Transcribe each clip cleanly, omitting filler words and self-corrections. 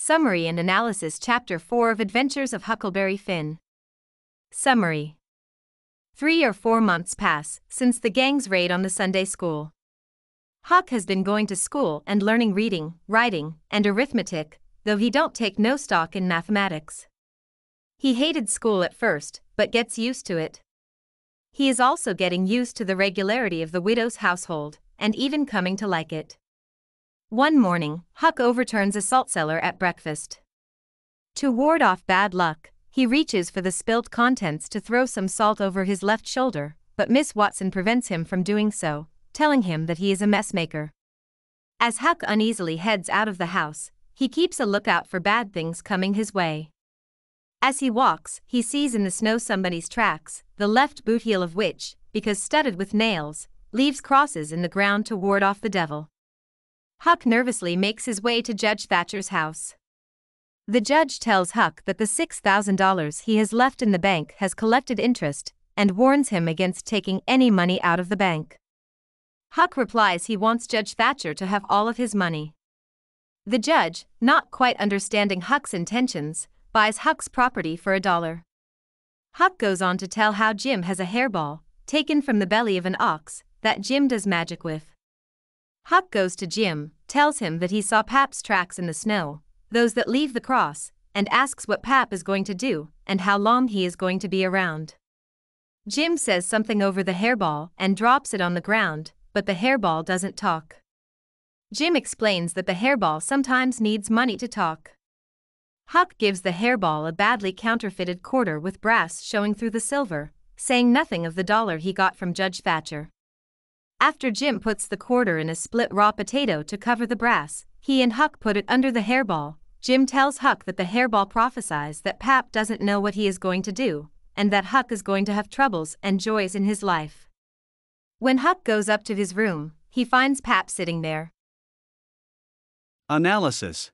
Summary and Analysis Chapter 4 of Adventures of Huckleberry Finn. Summary. 3 or 4 months pass since the gang's raid on the Sunday school. Huck has been going to school and learning reading, writing, and arithmetic, though he don't take no stock in mathematics. He hated school at first, but gets used to it. He is also getting used to the regularity of the widow's household, and even coming to like it. One morning, Huck overturns a salt cellar at breakfast. To ward off bad luck, he reaches for the spilt contents to throw some salt over his left shoulder, but Miss Watson prevents him from doing so, telling him that he is a messmaker. As Huck uneasily heads out of the house, he keeps a lookout for bad things coming his way. As he walks, he sees in the snow somebody's tracks, the left boot heel of which, because studded with nails, leaves crosses in the ground to ward off the devil. Huck nervously makes his way to Judge Thatcher's house. The judge tells Huck that the $6,000 he has left in the bank has collected interest, and warns him against taking any money out of the bank. Huck replies he wants Judge Thatcher to have all of his money. The judge, not quite understanding Huck's intentions, buys Huck's property for $1. Huck goes on to tell how Jim has a hairball, taken from the belly of an ox, that Jim does magic with. Huck goes to Jim, tells him that he saw Pap's tracks in the snow, those that leave the cross, and asks what Pap is going to do, and how long he is going to be around. Jim says something over the hairball and drops it on the ground, but the hairball doesn't talk. Jim explains that the hairball sometimes needs money to talk. Huck gives the hairball a badly counterfeited quarter with brass showing through the silver, saying nothing of the $1 he got from Judge Thatcher. After Jim puts the quarter in a split raw potato to cover the brass, he and Huck put it under the hairball. Jim tells Huck that the hairball prophesies that Pap doesn't know what he is going to do, and that Huck is going to have troubles and joys in his life. When Huck goes up to his room, he finds Pap sitting there. Analysis.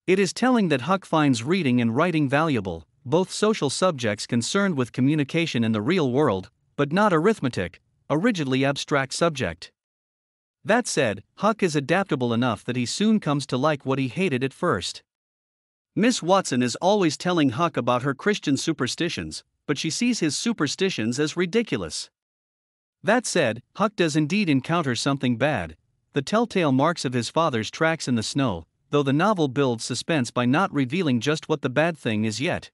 It is telling that Huck finds reading and writing valuable, both social subjects concerned with communication in the real world, but not arithmetic, a rigidly abstract subject. That said, Huck is adaptable enough that he soon comes to like what he hated at first. Miss Watson is always telling Huck about her Christian superstitions, but she sees his superstitions as ridiculous. That said, Huck does indeed encounter something bad, the telltale marks of his father's tracks in the snow, though the novel builds suspense by not revealing just what the bad thing is yet.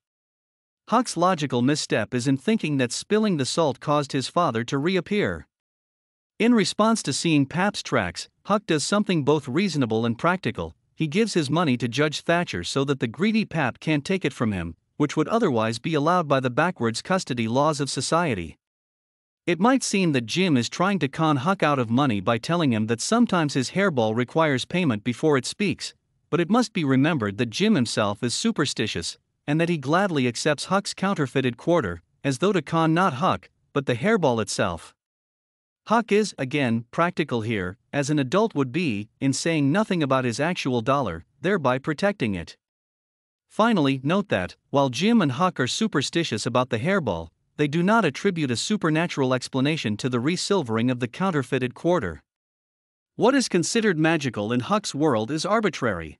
Huck's logical misstep is in thinking that spilling the salt caused his father to reappear. In response to seeing Pap's tracks, Huck does something both reasonable and practical. He gives his money to Judge Thatcher so that the greedy Pap can't take it from him, which would otherwise be allowed by the backwards custody laws of society. It might seem that Jim is trying to con Huck out of money by telling him that sometimes his hairball requires payment before it speaks, but it must be remembered that Jim himself is superstitious, and that he gladly accepts Huck's counterfeited quarter, as though to con not Huck, but the hairball itself. Huck is, again, practical here, as an adult would be, in saying nothing about his actual $1, thereby protecting it. Finally, note that, while Jim and Huck are superstitious about the hairball, they do not attribute a supernatural explanation to the resilvering of the counterfeited quarter. What is considered magical in Huck's world is arbitrary.